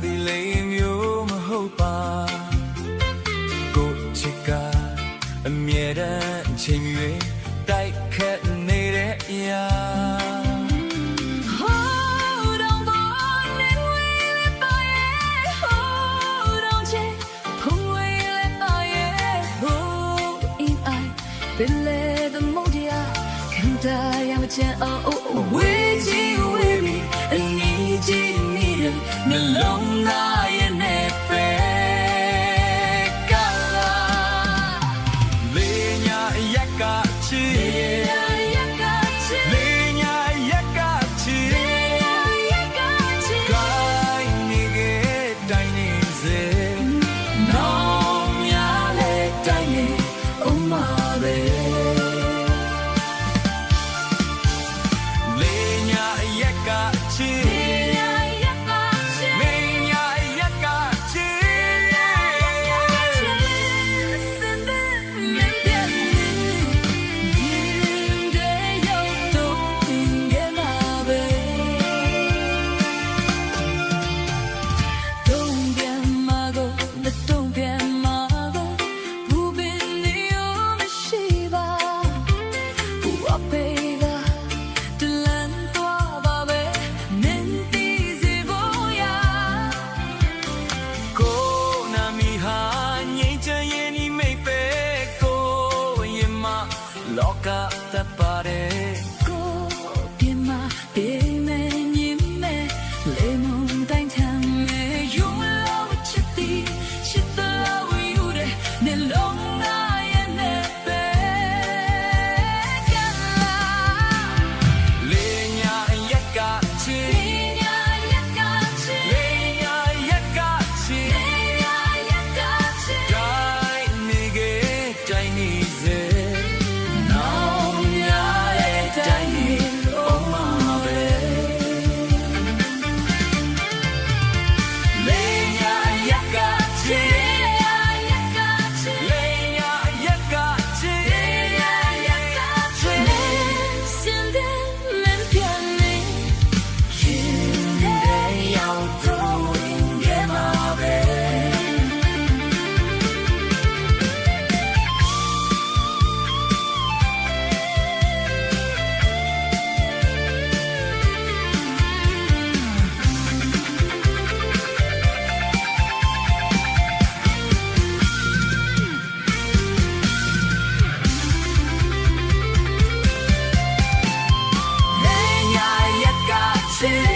ဒီလေးမျိုးမဟုတ်ပါကိုချစ်ကအမြဲတမ်းချိန်မြွေတိုက်ခတ်နေတဲ့အရာ别来的梦底啊，看太阳的煎熬，危机未必，你记你的那龙那也那飞干了，雷呀呀嘎起，雷呀呀嘎起，该你给带你走，农呀来带你，哦妈呗。လောကတပ်ပါတယ်ကိုပြမပြေမယ်ညင်မယ်လေမုန်တိုင်းထမ်းမယ်ယူလို့ချစ်သည်ချစ်တော်ဝယူတဲ့နေလုံးနာရဲ့နဲ့ပဲကလာလေညာရက်ကချီလေညာရက်ကချီလေညာရက်ကချီလေညာရက်ကချီတိုင်းနေကေတိုင်းနေစေSee